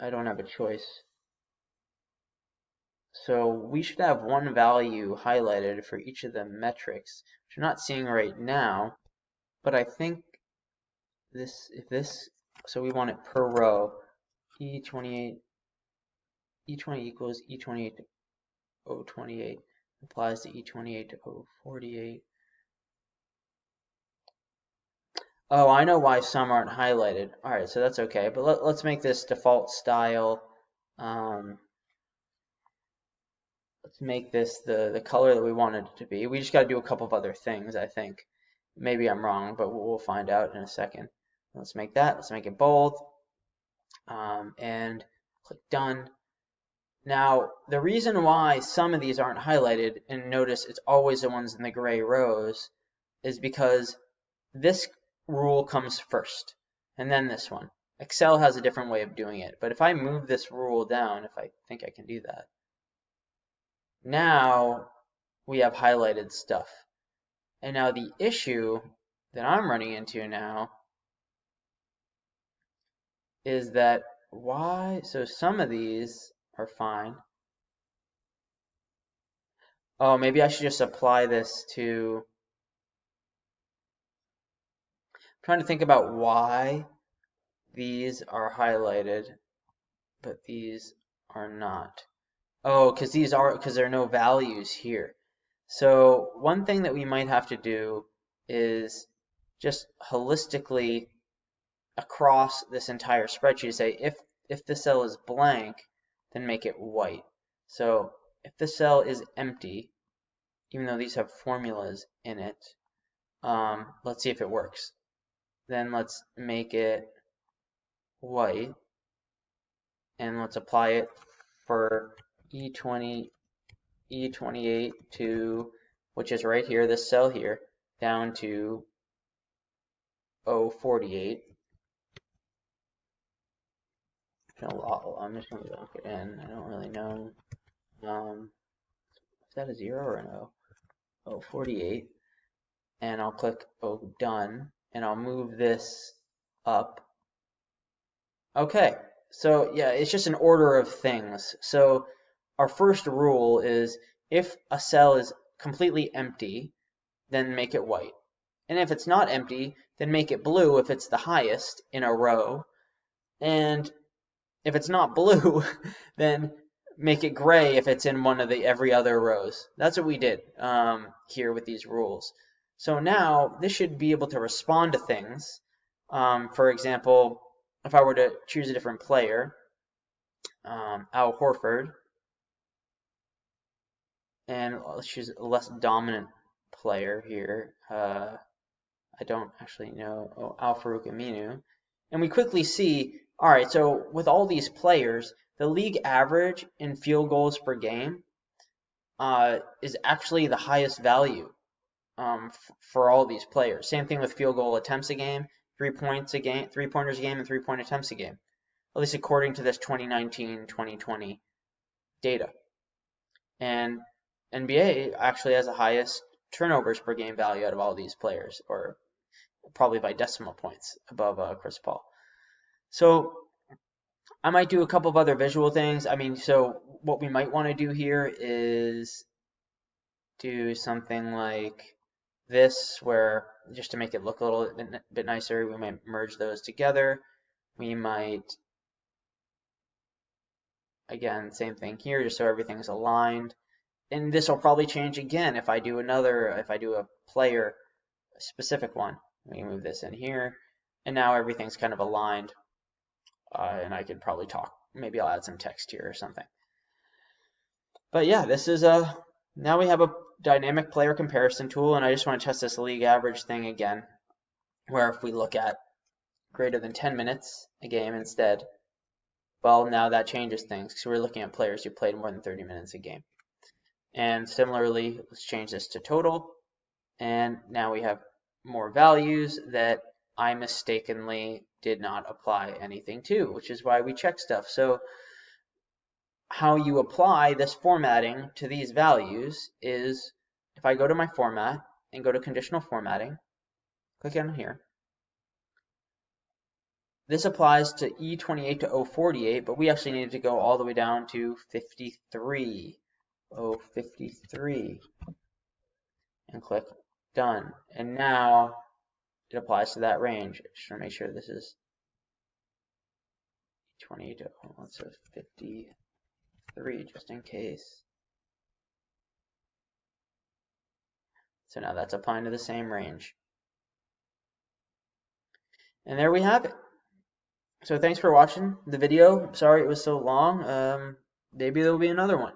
I don't have a choice. So we should have one value highlighted for each of the metrics, which I'm not seeing right now, but I think so we want it per row. E28 equals E28 to O28 applies to E28 to O48. Oh, I know why some aren't highlighted. All right, so that's okay. But let's make this default style. Let's make this the color that we wanted it to be. We just got to do a couple of other things, I think. Maybe I'm wrong, but we'll find out in a second. Let's make that. Let's make it bold. And click done. Now, the reason why some of these aren't highlighted, and notice it's always the ones in the gray rows, is because this rule comes first, and then this one. Excel has a different way of doing it, but if I move this rule down, if I think I can do that, now we have highlighted stuff. And now the issue that I'm running into now is that so some of these are fine. Oh, maybe I should just apply this to, I'm trying to think about why these are highlighted, but these are not. Oh, because there are no values here. So one thing that we might have to do is just holistically across this entire spreadsheet say if the cell is blank, then make it white. So if the cell is empty, even though these have formulas in it, let's see if it works. Then let's make it white, and let's apply it for E28 to, which is right here, this cell here, down to O48. I'm just going to lock it in. I don't really know. Is that a 0 or an O? Oh, 48. And I'll click O done. And I'll move this up Okay, so yeah, it's just an order of things. So our first rule is if a cell is completely empty, then make it white. And if it's not empty, then make it blue if it's the highest in a row. And if it's not blue, then make it gray if it's in one of the every other rows. That's what we did here with these rules. So now this should be able to respond to things. For example, if I were to choose a different player, Al Horford, and let's choose a less dominant player here. I don't actually know. Al Farouk Aminu. And we quickly see, all right, so with all these players, the league average in field goals per game is actually the highest value for all these players. Same thing with field goal attempts a game, 3 points a game, 3-pointers a game, and 3-point attempts a game. At least according to this 2019-2020 data. And NBA actually has the highest turnovers per game value out of all these players, or probably by decimal points above Chris Paul. So I might do a couple of other visual things. I mean, so what we might want to do here is do something like this, where just to make it look a little bit nicer, we might merge those together. We might, again, same thing here, just so everything's aligned. And this will probably change again if I do a player specific one. We can move this in here, and now everything's kind of aligned. And I could probably talk. Maybe I'll add some text here or something. But yeah, this is now we have a dynamic player comparison tool, and I just want to test this league average thing again, where if we look at greater than 10 minutes a game instead, well, now that changes things because we're looking at players who played more than 30 minutes a game. And similarly, let's change this to total, and now we have more values that I mistakenly did not apply anything to, which is why we check stuff. So how you apply this formatting to these values is if I go to my format and go to conditional formatting, click on here. This applies to E28 to O48, but we actually need to go all the way down to 53. O53. And click done. And now it applies to that range. Just want to make sure this is 28 to, let's say 53 just in case. So now that's applying to the same range. And there we have it. So thanks for watching the video. Sorry it was so long. Maybe there'll be another one.